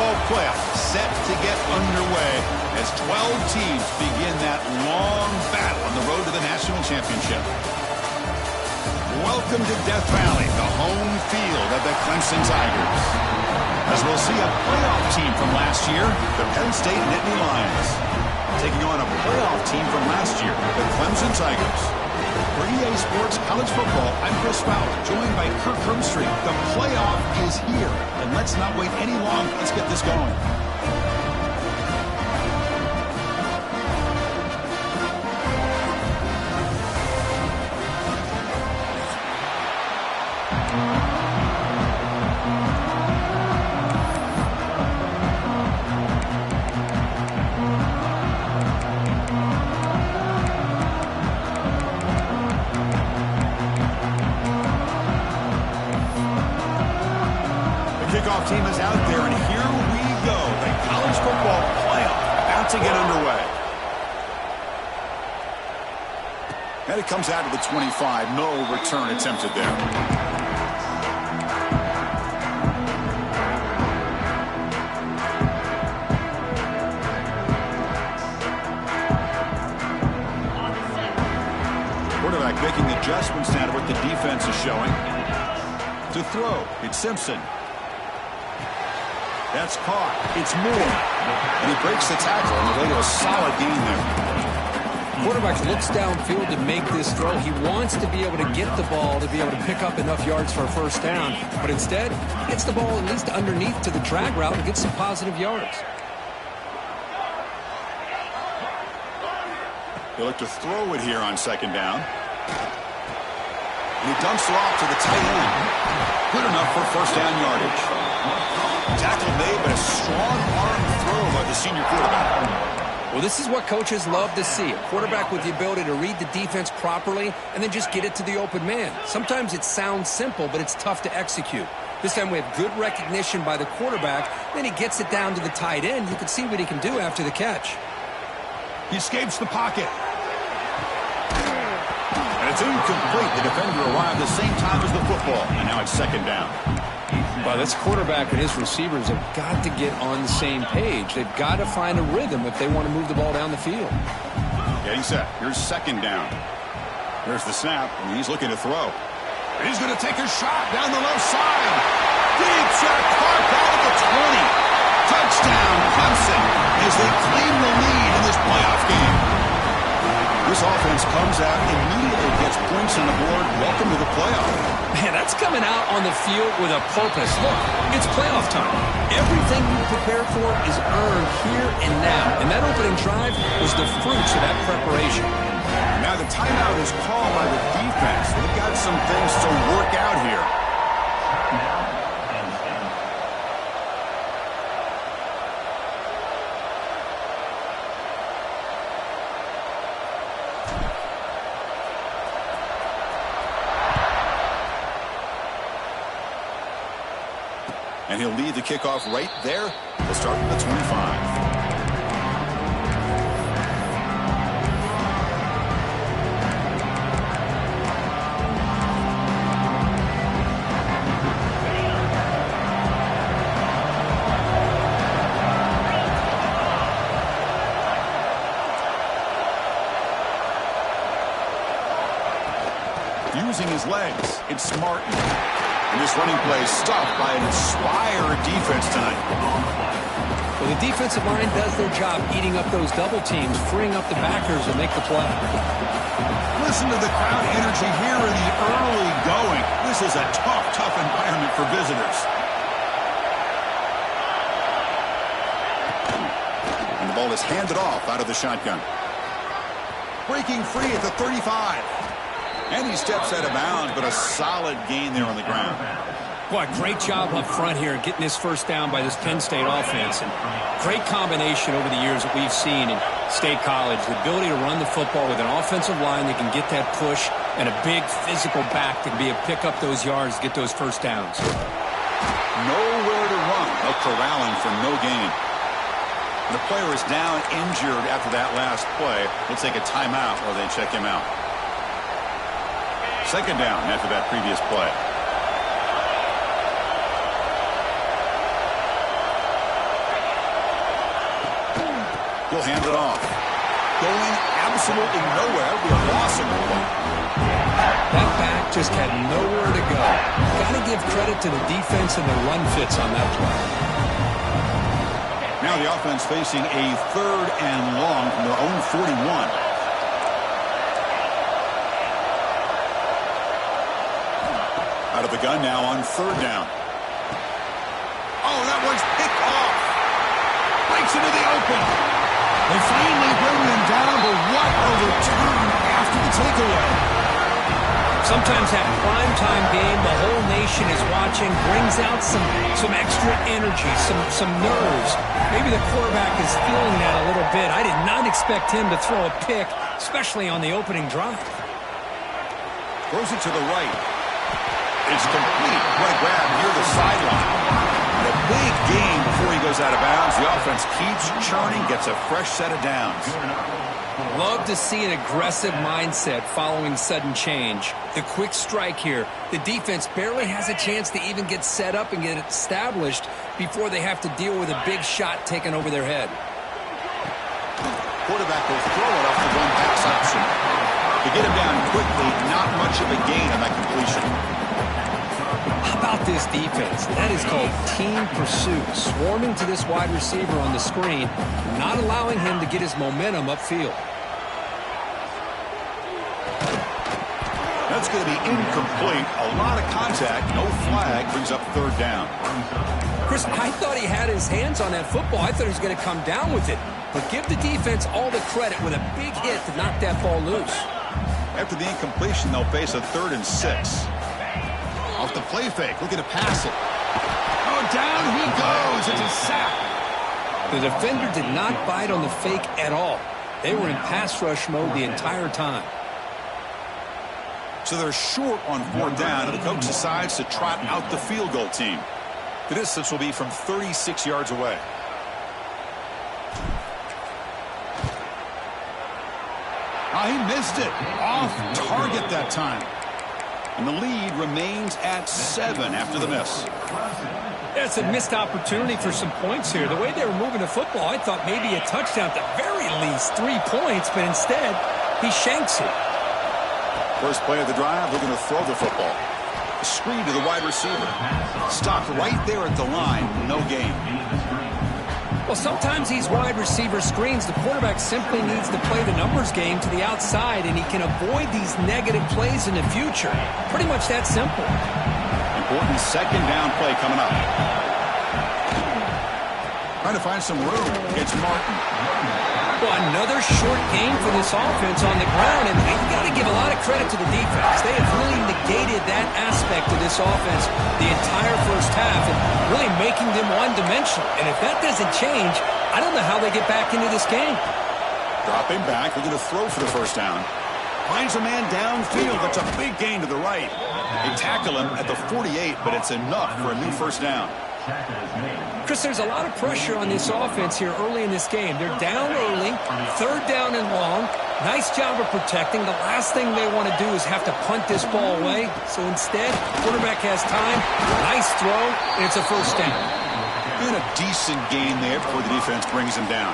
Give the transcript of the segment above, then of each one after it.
football playoff set to get underway as 12 teams begin that long battle on the road to the national championship. Welcome to Death Valley, the home field of the Clemson Tigers. As we'll see a playoff team from last year, the Penn State Nittany Lions, taking on a playoff team from last year, the Clemson Tigers. For EA Sports College Football, I'm Chris Fowler, joined by Kirk Hermstreet. The playoff is here, and let's not wait any longer. Let's get this going. Kickoff team is out there, and here we go. The college football playoff about to get underway. And it comes out to the 25. No return attempted there. Quarterback making adjustments now to what the defense is showing. To throw, it's Simpson. That's caught. It's Moore. And he breaks the tackle on the way to a solid gain there. Quarterback looks downfield to make this throw. He wants to be able to get the ball to be able to pick up enough yards for a first down. But instead, he gets the ball at least underneath to the drag route and gets some positive yards. They look to throw it here on second down. And he dumps it off to the tight end. Good enough for first down yardage. Tackle made, but a strong arm throw by the senior quarterback. Well, this is what coaches love to see. A quarterback with the ability to read the defense properly and then just get it to the open man. Sometimes it sounds simple, but it's tough to execute. This time we have good recognition by the quarterback. Then he gets it down to the tight end. You can see what he can do after the catch. He escapes the pocket. And it's incomplete. The defender arrived at the same time as the football. And now it's second down. Well, this quarterback and his receivers have got to get on the same page. They've got to find a rhythm if they want to move the ball down the field. Getting set. Here's second down. There's the snap, and he's looking to throw. He's going to take a shot down the left side. Deep shot, parked out at the 20. Touchdown, Clemson, as they claim the lead in this playoff game. This offense comes out, immediately gets points on the board. Welcome to the playoff. Man, that's coming out on the field with a purpose. Look, it's playoff time. Everything you prepare for is earned here and now. And that opening drive was the fruits of that preparation. Now the timeout is called by the defense. They've got some things to work out here. And he'll lead the kickoff right there. We'll start from the 25. Using his legs, it's Martin. And this running play is stopped by an inspired defense tonight. Well, the defensive line does their job eating up those double teams, freeing up the backers to make the play. Listen to the crowd energy here in the early going. This is a tough environment for visitors. And the ball is handed off out of the shotgun. Breaking free at the 35. And he steps out of bounds, but a solid gain there on the ground. Boy, great job up front here getting this first down by this Penn State offense. And great combination over the years that we've seen in State College. The ability to run the football with an offensive line that can get that push and a big physical back to be able to pick up those yards, get those first downs. Nowhere to run. No corralling for no gain. The player is down injured after that last play. We'll take a timeout while they check him out. Second down after that previous play. He'll hand it off. Going absolutely nowhere. It'll be a loss of the ball. That back just had nowhere to go. Got to give credit to the defense and the run fits on that play. Now the offense facing a 3rd and long from their own 41. Out of the gun now on 3rd down. Oh, that one's picked off. Breaks into the open. They finally bring them down, but what a return after the takeaway. Sometimes that primetime game, the whole nation is watching, brings out some extra energy, some nerves. Maybe the quarterback is feeling that a little bit. I did not expect him to throw a pick, especially on the opening drive. Throws it to the right. It's complete. What a grab near the sideline. And a big gain before he goes out of bounds. The offense keeps churning, gets a fresh set of downs. Love to see an aggressive mindset following sudden change. The quick strike here. The defense barely has a chance to even get set up and get established before they have to deal with a big shot taken over their head. Quarterback will throw it off the one pass option. To get him down quickly, not much of a gain on that completion. How about this defense? That is called team pursuit. Swarming to this wide receiver on the screen, not allowing him to get his momentum upfield. That's going to be incomplete. A lot of contact. No flag. Brings up 3rd down. Chris, I thought he had his hands on that football. I thought he was going to come down with it. But give the defense all the credit with a big hit to knock that ball loose. After the incompletion, they'll face a 3rd and 6. Off the play fake. Looking to pass it. Oh, down he goes. It's a sack. The defender did not bite on the fake at all. They were in pass rush mode the entire time. So they're short on 4th down, and the coach decides to trot out the field goal team. The distance will be from 36 yards away. Oh, he missed it. Off target that time. And the lead remains at 7 after the miss. That's a missed opportunity for some points here. The way they were moving the football, I thought maybe a touchdown, at the very least 3 points, but instead he shanks it. First play of the drive, looking to throw the football. A screen to the wide receiver. Stopped right there at the line. No gain. Well, sometimes these wide receiver screens, the quarterback simply needs to play the numbers game to the outside, and he can avoid these negative plays in the future. Pretty much that simple. Important 2nd down play coming up. Trying to find some room against Martin. Well, another short game for this offense on the ground, and you got to give a lot of credit to the defense. They have really negated that aspect of this offense the entire first half and really making them one-dimensional. And if that doesn't change, I don't know how they get back into this game. Dropping back, looking to throw for the 1st down. Finds a man downfield. That's a big gain to the right. They tackle him at the 48, but it's enough for a new 1st down. Chris, there's a lot of pressure on this offense here early in this game. They're down early, 3rd down and long. Nice job of protecting. The last thing they want to do is have to punt this ball away. So instead, quarterback has time, nice throw, and it's a 1st down. And a decent gain there before the defense brings him down.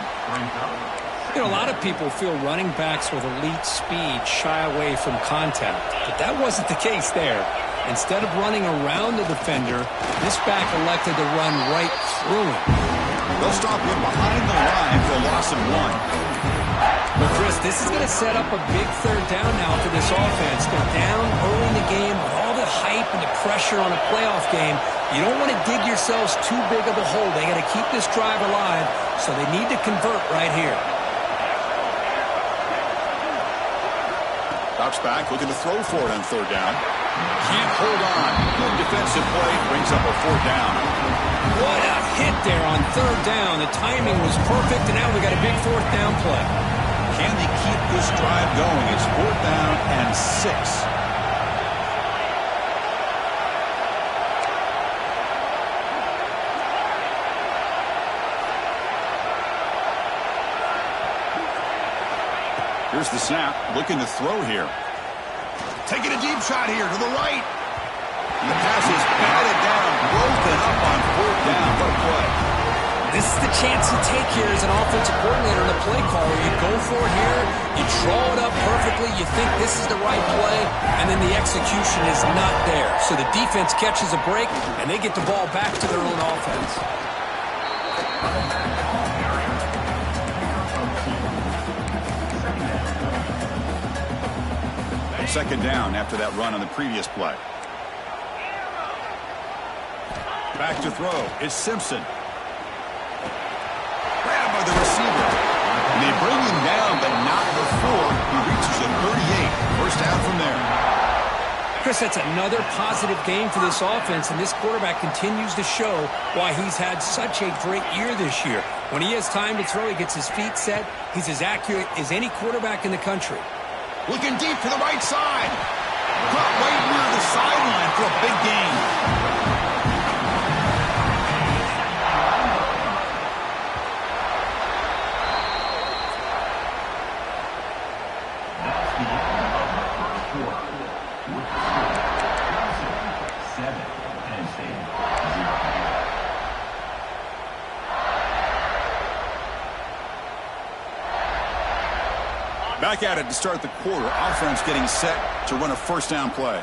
You know, a lot of people feel running backs with elite speed shy away from contact, but that wasn't the case there. Instead of running around the defender, this back elected to run right through him. They'll stop him behind the line for a loss of 1. But, Chris, this is going to set up a big 3rd down now for this offense. They're down early in the game with all the hype and the pressure on a playoff game. You don't want to dig yourselves too big of a hole. They got to keep this drive alive, so they need to convert right here. Drops back, looking to throw for it on 3rd down. Can't hold on. Good defensive play, brings up a 4th down. What a hit there on 3rd down. The timing was perfect, and now we got a big 4th down play. Can they keep this drive going? It's 4th down and 6. Here's the snap, looking to throw here. Taking a deep shot here to the right. And the pass is batted down, broken up on 4th down. What a play. This is the chance you take here as an offensive coordinator and a play caller. You go for it here, you draw it up perfectly, you think this is the right play, and then the execution is not there. So the defense catches a break, and they get the ball back to their own offense. Second down after that run on the previous play. Back to throw. It's Simpson. Grabbed by the receiver. And they bring him down, but not before he reaches the 38. First down from there. Chris, that's another positive game for this offense, and this quarterback continues to show why he's had such a great year this year. When he has time to throw, he gets his feet set. He's as accurate as any quarterback in the country. Looking deep to the right side. Caught right near the sideline for a big gain. Back at it to start the quarter. Offense getting set to run a first down play.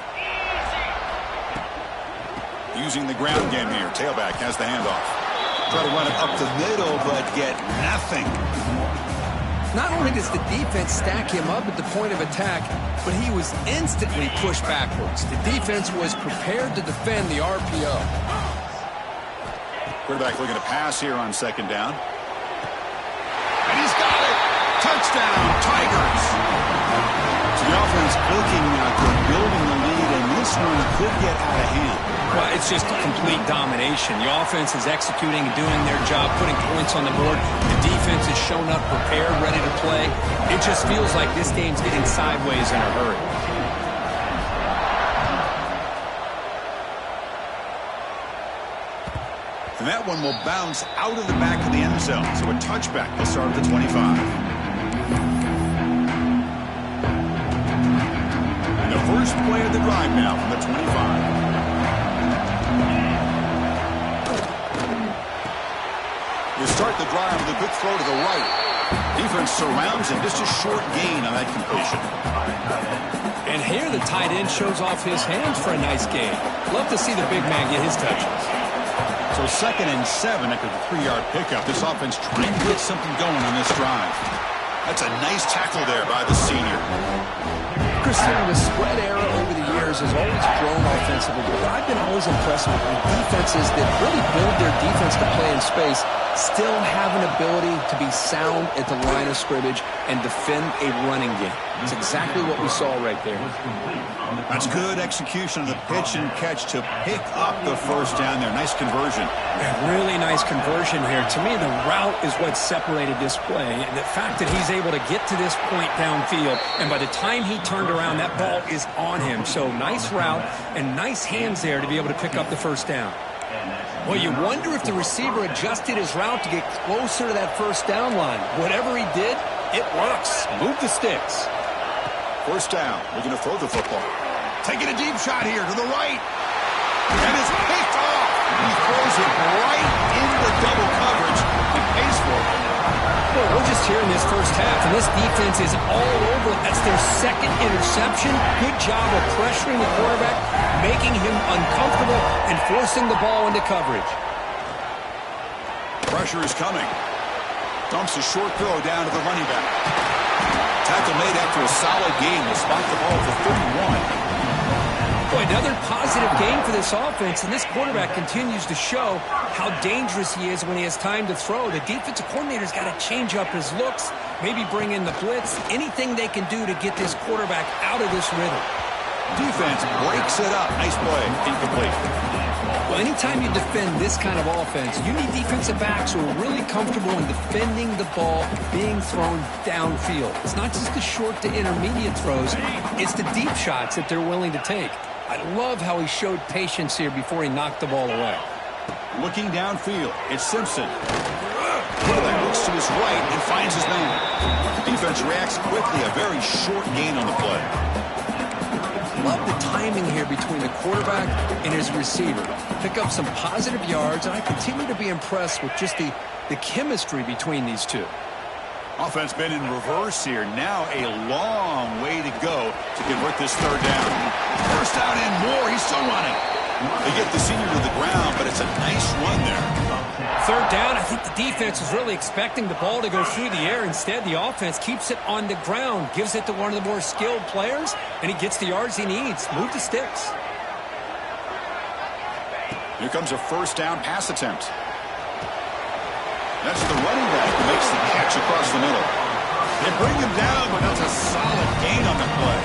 Using the ground game here. Tailback has the handoff. Try to run it up the middle, but get nothing. Not only does the defense stack him up at the point of attack, but he was instantly pushed backwards. The defense was prepared to defend the RPO. Quarterback looking to pass here on second down. And he's got it. Touchdown, Tigers. So the offense looking to building the lead, and this one could get out of hand. Well, it's just a complete domination. The offense is executing and doing their job, putting points on the board. The defense has shown up prepared, ready to play. It just feels like this game's getting sideways in a hurry. And that one will bounce out of the back of the end zone. So a touchback to start at the 25. First play of the drive now from the 25. You start the drive with a quick throw to the right. Defense surrounds him. Just a short gain on that completion. And here the tight end shows off his hands for a nice gain. Love to see the big man get his touches. So 2nd and 7 after the 3-yard pickup. This offense trying to get something going on this drive. That's a nice tackle there by the senior. Chris, the spread era over the years has always grown offensively, but I've been always impressed with defenses that really build their defense to play in space, still have an ability to be sound at the line of scrimmage and defend a running game. It's exactly what we saw right there. That's good execution of the pitch and catch to pick up the first down there. Nice conversion. Really nice conversion here. To me, the route is what separated this play. And the fact that he's able to get to this point downfield, and by the time he turned around, that ball is on him. So nice route and nice hands there to be able to pick up the first down. Well, you wonder if the receiver adjusted his route to get closer to that first down line. Whatever he did, it works. Move the sticks. First down. Looking to throw the football. Taking a deep shot here to the right. And it's picked off. He throws it right into double coverage and pays for it. Well, we're just here in this first half, and this defense is all over. That's their second interception. Good job of pressuring the quarterback, making him uncomfortable, and forcing the ball into coverage. Pressure is coming. Dumps a short throw down to the running back. Tackle made after a solid game. Will spot the ball for 31. Boy, another positive game for this offense, and this quarterback continues to show how dangerous he is when he has time to throw. The defensive coordinator's got to change up his looks, maybe bring in the blitz, anything they can do to get this quarterback out of this rhythm. Defense breaks it up. Nice play. Incomplete. Well, anytime you defend this kind of offense, you need defensive backs who are really comfortable in defending the ball being thrown downfield. It's not just the short to intermediate throws, it's the deep shots that they're willing to take. I love how he showed patience here before he knocked the ball away. Looking downfield, it's Simpson. Quarterback looks to his right and finds his man. Defense reacts quickly, a very short gain on the play. Love the timing here between the quarterback and his receiver. Pick up some positive yards, and I continue to be impressed with just the chemistry between these two. Offense been in reverse here. Now a long way to go to convert this third down. First down and more. He's still running. They get the senior to the ground, but it's a nice run there. Third down, I think the defense is really expecting the ball to go through the air. Instead, the offense keeps it on the ground, gives it to one of the more skilled players, and he gets the yards he needs. Move the sticks. Here comes a first down pass attempt. That's the running back who makes the catch across the middle. They bring him down, but that's a solid gain on the play.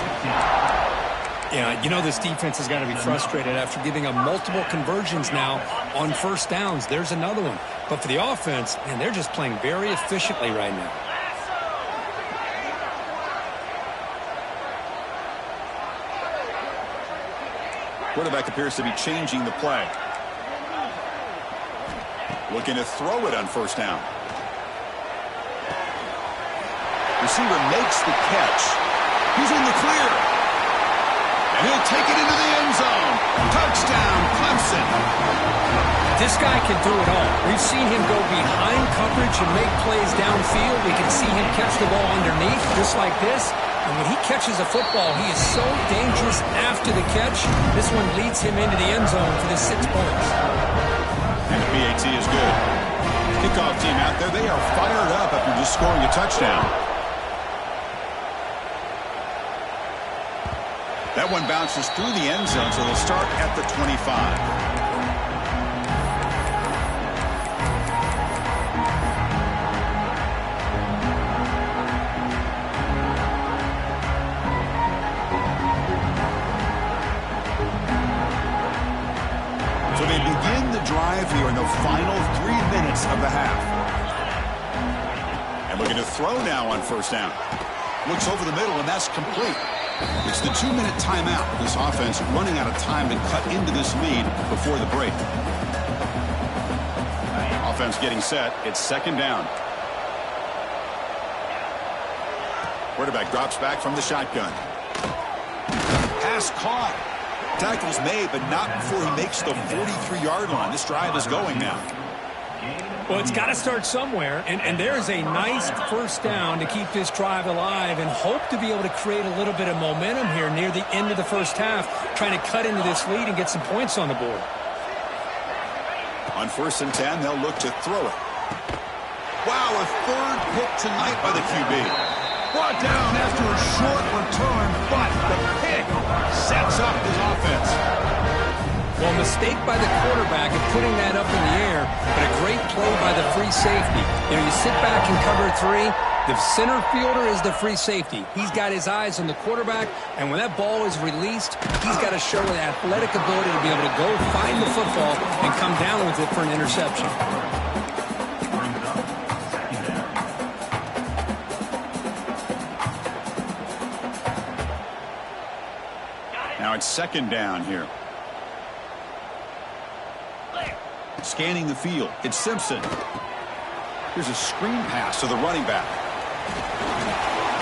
Yeah, you know this defense has got to be frustrated after giving up multiple conversions now on first downs. There's another one. But for the offense, man, they're just playing very efficiently right now. Quarterback appears to be changing the play. Looking to throw it on first down. Receiver makes the catch. He's in the clear. And he'll take it into the end zone. Touchdown, Clemson. This guy can do it all. We've seen him go behind coverage and make plays downfield. We can see him catch the ball underneath, just like this. And when he catches a football, he is so dangerous after the catch. This one leads him into the end zone for the 6 points. And the PAT is good. Kickoff team out there, they are fired up after just scoring a touchdown. That one bounces through the end zone, so they'll start at the 25. So they begin the drive here in the final 3 minutes of the half. And looking to throw now on first down. Looks over the middle, and that's complete. It's the 2-minute timeout. This offense running out of time to cut into this lead before the break. Offense getting set. It's second down. Quarterback drops back from the shotgun. Pass caught. Tackle's made, but not before he makes the 43-yard line. This drive is going now. Well, it's got to start somewhere, and there is a nice first down to keep this drive alive and hope to be able to create a little bit of momentum here near the end of the first half, trying to cut into this lead and get some points on the board. On 1st and 10, they'll look to throw it. Wow, a third pick tonight by the QB. Brought down after a short return, but the pick sets up his offense. Well, mistake by the quarterback of putting that up in the air, but a great play by the free safety. You know, you sit back and cover 3. The center fielder is the free safety. He's got his eyes on the quarterback, and when that ball is released, he's got to show an athletic ability to be able to go find the football and come down with it for an interception. Now it's second down here. Scanning the field, it's Simpson. Here's a screen pass to the running back.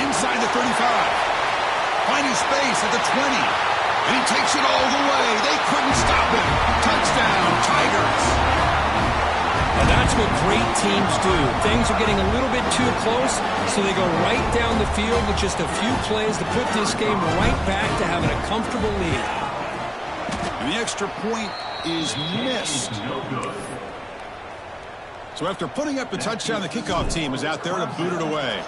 Inside the 35. Finding space at the 20. And he takes it all the way. They couldn't stop him. Touchdown, Tigers. Now that's what great teams do. Things are getting a little bit too close, so they go right down the field with just a few plays to put this game right back to having a comfortable lead. And the extra point is missed. So after putting up the touchdown, the kickoff team is out there to boot it away.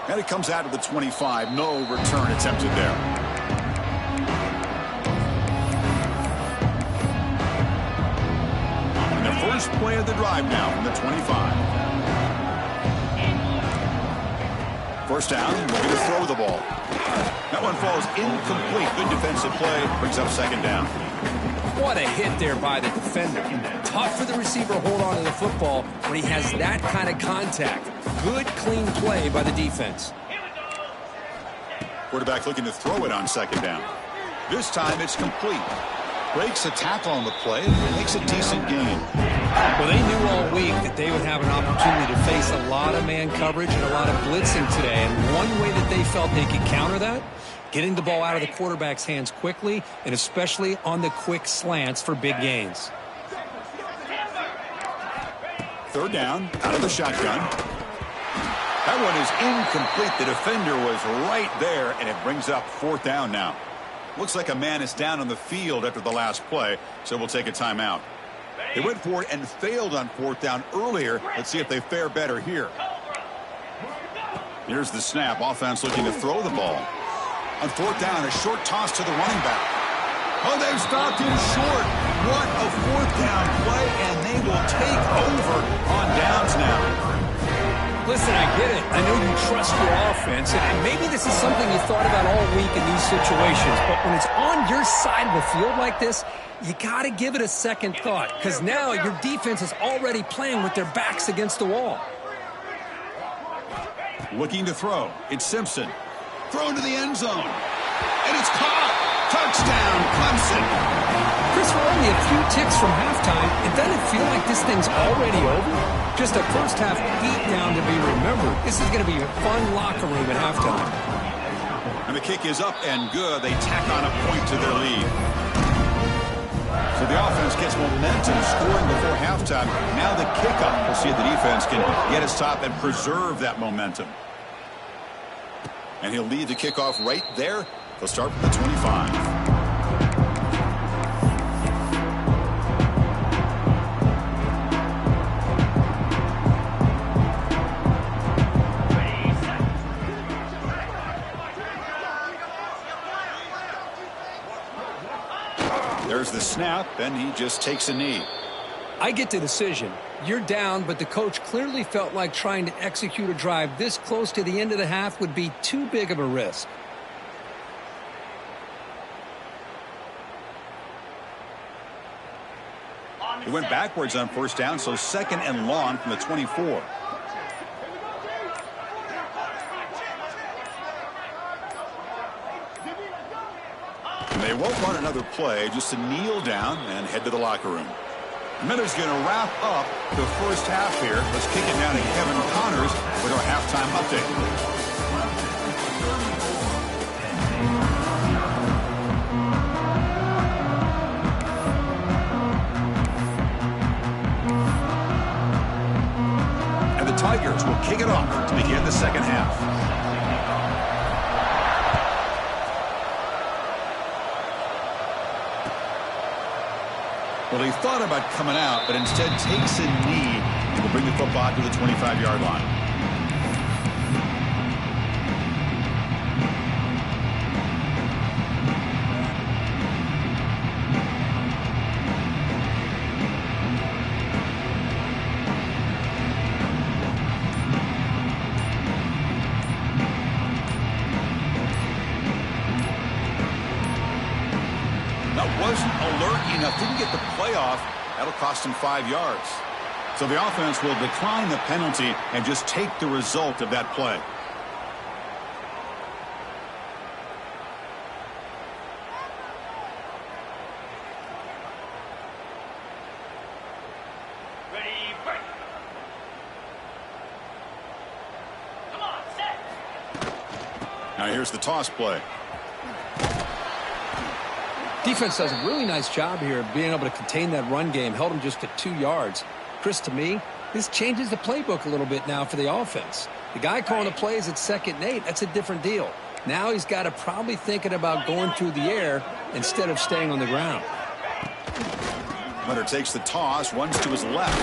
And it comes out of the 25. No return attempted there. And the first play of the drive now from the 25. First down, we're going to throw the ball. That one falls incomplete. Good defensive play. Brings up second down. What a hit there by the defender. Tough for the receiver to hold on to the football when he has that kind of contact. Good, clean play by the defense. Quarterback looking to throw it on second down. This time it's complete. Breaks a tackle on the play and makes a decent gain. Well, they knew all week that they would have an opportunity to face a lot of man coverage and a lot of blitzing today. And one way that they felt they could counter that, getting the ball out of the quarterback's hands quickly, and especially on the quick slants for big gains. Third down, out of the shotgun. That one is incomplete. The defender was right there, and it brings up fourth down now. Looks like a man is down on the field after the last play, so we'll take a timeout. They went for it and failed on fourth down earlier. Let's see if they fare better here. Here's the snap. Offense looking to throw the ball. On fourth down, a short toss to the running back. Oh, they've stopped him short. What a fourth down play, and they will take over on downs now. Listen, I get it. I know you trust your offense, and maybe this is something you thought about all week in these situations, but when it's on your side of the field like this, you got to give it a second thought, because now your defense is already playing with their backs against the wall. Looking to throw. It's Simpson. Thrown to the end zone. And it's caught. Touchdown, Clemson. Chris, we're only a few ticks from halftime. It doesn't feel like this thing's already over. Just a first-half beatdown to be remembered. This is going to be a fun locker room at halftime. And the kick is up and good. They tack on a point to their lead. So the offense gets momentum scoring before halftime. Now the kickoff. We'll see if the defense can get a stop and preserve that momentum. And he'll lead the kickoff right there. They'll start from the 25. There's the snap, and he just takes a knee. I get the decision. You're down, but the coach clearly felt like trying to execute a drive this close to the end of the half would be too big of a risk. He went backwards on first down, so second and long from the 24. And they won't run another play, just to kneel down and head to the locker room. Miller's going to wrap up the first half here. Let's kick it down to Kevin Connors with our halftime update. And the Tigers will kick it off to begin the second half. Well, he thought about coming out, but instead takes a knee and will bring the football to the 25-yard line. Wasn't alert enough, didn't get the playoff. That'll cost him 5 yards. So the offense will decline the penalty and just take the result of that play. Ready, break. Come on, set. Now here's the toss play. Defense does a really nice job here of being able to contain that run game. Held him just to 2 yards. Chris, to me, this changes the playbook a little bit now for the offense. The guy calling the plays at 2nd and 8, that's a different deal. Now he's got to probably thinking about going through the air instead of staying on the ground. Hunter takes the toss, runs to his left.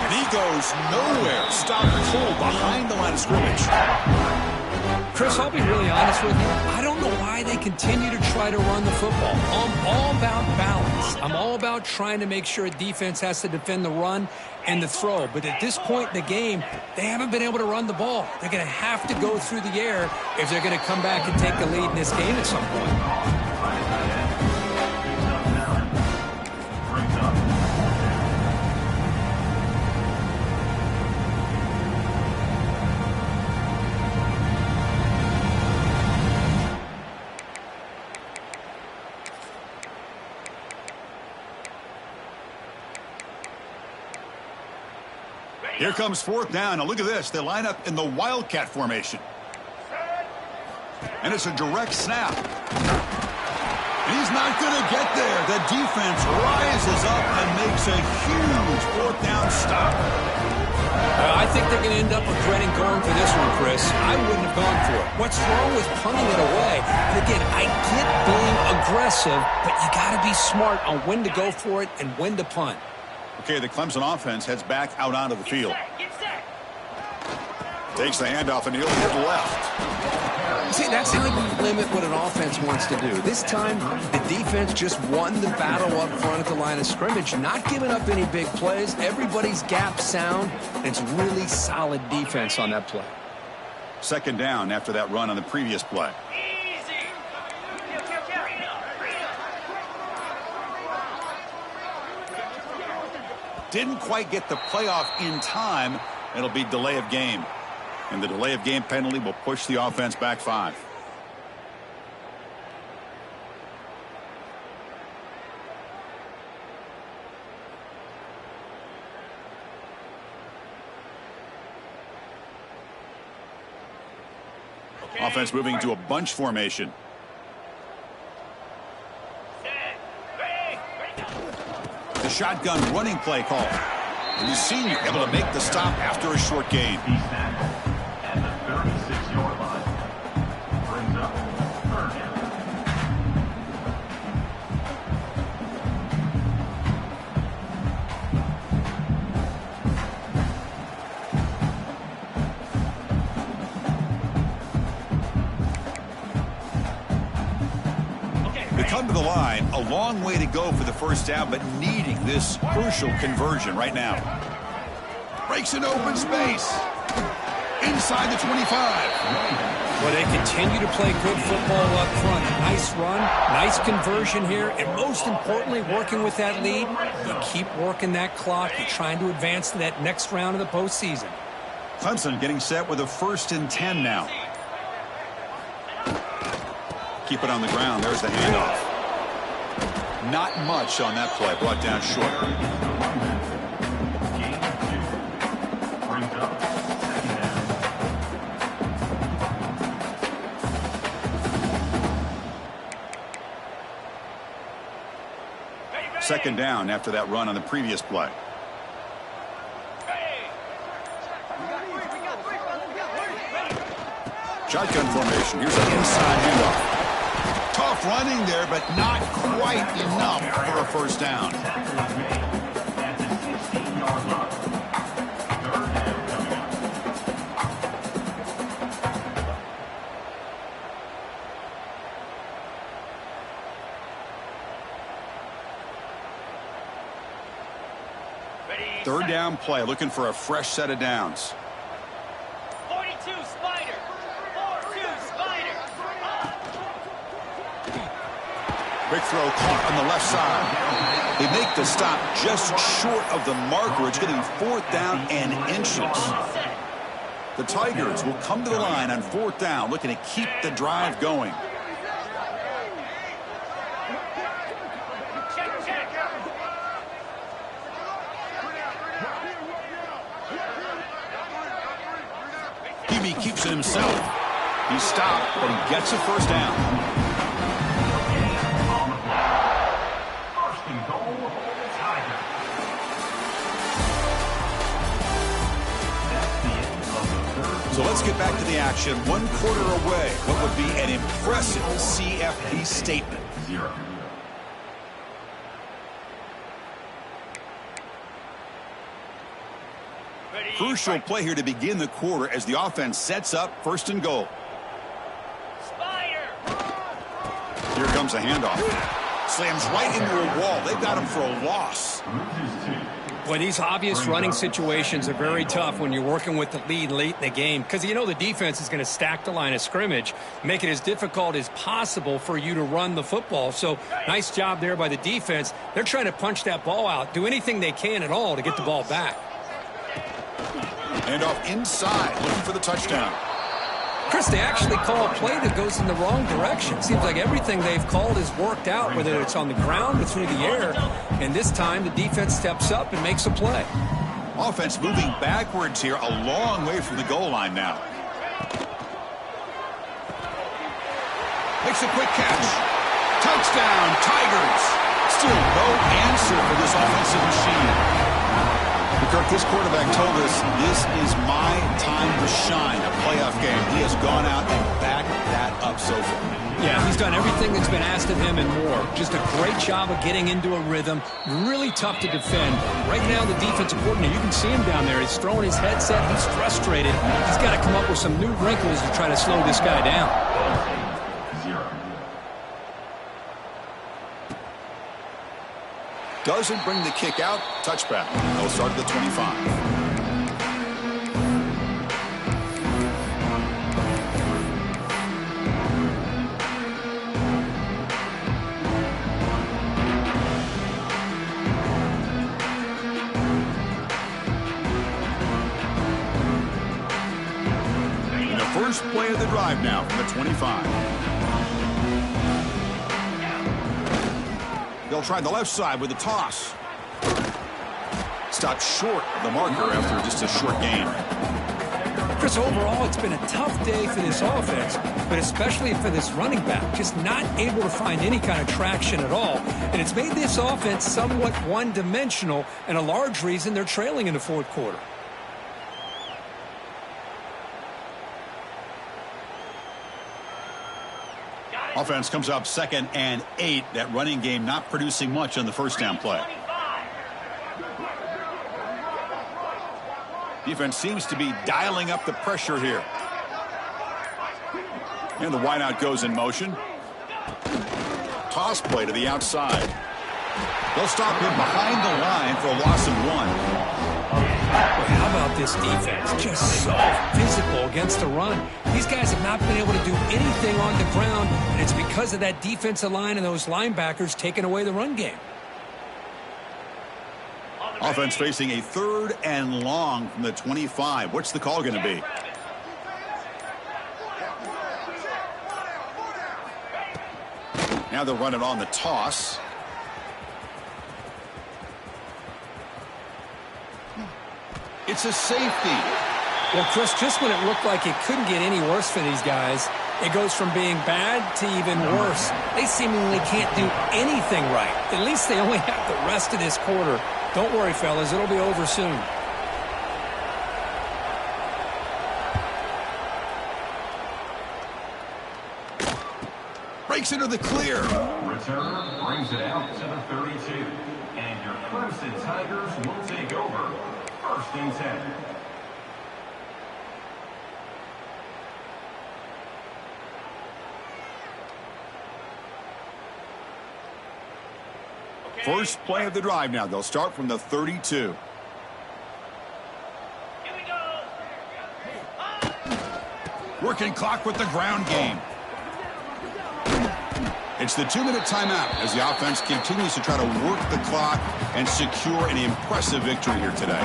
And he goes nowhere. Stopped cold behind the line of scrimmage. Chris, I'll be really honest with you. I don't know why they continue to try to run the football. I'm all about balance. I'm all about trying to make sure a defense has to defend the run and the throw. But at this point in the game, they haven't been able to run the ball. They're going to have to go through the air if they're going to come back and take the lead in this game at some point. Here comes fourth down. Now look at this. They line up in the Wildcat formation. And it's a direct snap. He's not going to get there. The defense rises up and makes a huge fourth down stop. I think they're going to end up regretting going for this one, Chris. I wouldn't have gone for it. What's wrong with punting it away? And again, I get being aggressive, but you got to be smart on when to go for it and when to punt. Okay, the Clemson offense heads back out onto the field. Takes the handoff and he'll hit left. See, that's how you limit what an offense wants to do. This time, the defense just won the battle up front at the line of scrimmage, not giving up any big plays. Everybody's gap sound. It's really solid defense on that play. Second down after that run on the previous play. Didn't quite get the playoff in time. It'll be delay of game. And the delay of game penalty will push the offense back 5. Okay. Offense moving to a bunch formation. The shotgun running play call. And the senior able to make the stop after a short gain. At the 36-yard line. Brings up third down. They come to the line, a long way to go for the first down, but needing this crucial conversion right now. Breaks an open space. Inside the 25. Well, they continue to play good football up front. Nice run, nice conversion here, and most importantly, working with that lead, you keep working that clock. You're trying to advance to that next round of the postseason. Clemson getting set with a 1st and 10 now. Keep it on the ground. There's the handoff. Not much on that play. Brought down short. Second down after that run on the previous play. Shotgun formation. Here's an inside handoff. Tough running there, but not quite enough for a first down. Third down play, looking for a fresh set of downs. 42 Spider. 4-2 Spider. Quick throw caught on the left side. They make the stop just short of the marker. It's getting 4th down and inches. The Tigers will come to the line on 4th down, looking to keep the drive going. He keeps it himself. He's stopped, but he gets a first down. So let's get back to the action. 1 quarter away. What would be an impressive CFP statement. 0. Crucial play here to begin the quarter as the offense sets up 1st and goal. Spider. Here comes a handoff. Slams right into a wall. They've got him for a loss. Boy, these obvious running situations are very tough when you're working with the lead late in the game because you know the defense is going to stack the line of scrimmage, make it as difficult as possible for you to run the football. So nice job there by the defense. They're trying to punch that ball out, do anything they can at all to get the ball back. Handoff inside, looking for the touchdown. Chris, they actually call a play that goes in the wrong direction. Seems like everything they've called has worked out, whether it's on the ground or through the air. And this time, the defense steps up and makes a play. Offense moving backwards here, a long way from the goal line now. Makes a quick catch. Touchdown, Tigers. Still no answer for this offensive machine. Kirk, this quarterback told us this is my time to shine, a playoff game. He has gone out and backed that up so far. Yeah, he's done everything that's been asked of him and more. Just a great job of getting into a rhythm. Really tough to defend. Right now, the defensive coordinator, you can see him down there. He's throwing his headset. He's frustrated. He's got to come up with some new wrinkles to try to slow this guy down. Doesn't bring the kick out. Touchback. They'll start at the 25. First play of the drive now from the 25. They'll try the left side with a toss. Stopped short of the marker after just a short gain. Chris, overall, it's been a tough day for this offense, but especially for this running back. Just not able to find any kind of traction at all. And it's made this offense somewhat one-dimensional, and a large reason they're trailing in the fourth quarter. Offense comes up 2nd and 8. That running game not producing much on the first down play. Defense seems to be dialing up the pressure here. And the wideout goes in motion. Toss play to the outside. They'll stop him behind the line for a loss of 1. Well, how about this defense? Just so physical against the run. These guys have not been able to do anything on the ground, and it's because of that defensive line and those linebackers taking away the run game. Offense facing a 3rd and long from the 25. What's the call going to be? Now they'll run it on the toss. It's a safety. Well, Chris, just when it looked like it couldn't get any worse for these guys, it goes from being bad to even worse. They seemingly can't do anything right. At least they only have the rest of this quarter. Don't worry, fellas. It'll be over soon. Breaks into the clear. Returner brings it out to the 32. And your Clemson Tigers will take over. 1st and 10. First play of the drive now. They'll start from the 32. Here we go. Working clock with the ground game. It's the 2-minute timeout as the offense continues to try to work the clock and secure an impressive victory here today.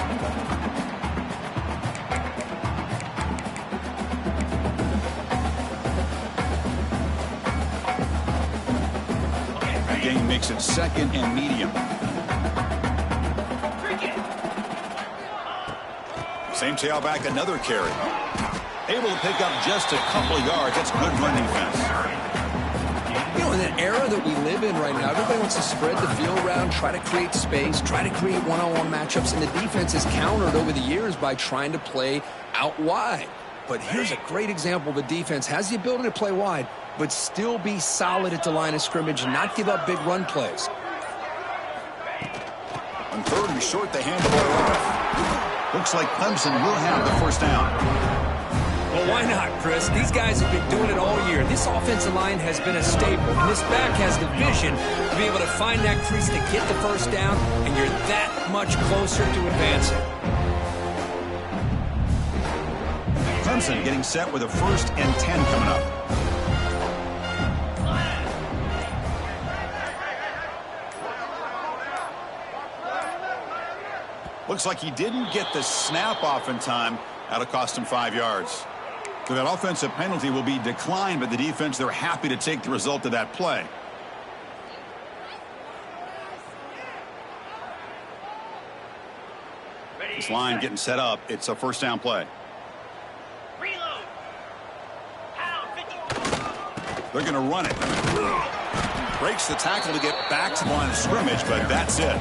The game makes it 2nd and medium. Same tailback, another carry. Able to pick up just a couple of yards. That's good run defense. You know, in an era that we live in right now, everybody wants to spread the field around, try to create space, try to create one-on-one matchups, and the defense is countered over the years by trying to play out wide. But here's a great example. The defense has the ability to play wide, but still be solid at the line of scrimmage and not give up big run plays. On 3rd and short, they hand the ball off. Looks like Clemson will have the first down. Well, why not, Chris? These guys have been doing it all year. This offensive line has been a staple, and this back has the vision to be able to find that crease to get the first down, and you're that much closer to advancing. Clemson getting set with a 1st and 10 coming up. Looks like he didn't get the snap off in time. That'll cost him 5 yards. So that offensive penalty will be declined by the defense. They're happy to take the result of that play. This line getting set up. It's a first down play. Reload. Pound 50. They're going to run it. Breaks the tackle to get back to the line of scrimmage, but that's it.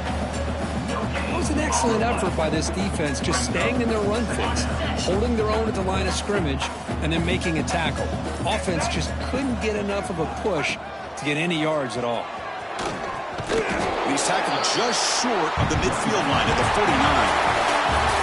It was an excellent effort by this defense, just staying in their run fix, holding their own at the line of scrimmage, and then making a tackle. Offense just couldn't get enough of a push to get any yards at all. He's tackled just short of the midfield line at the 49.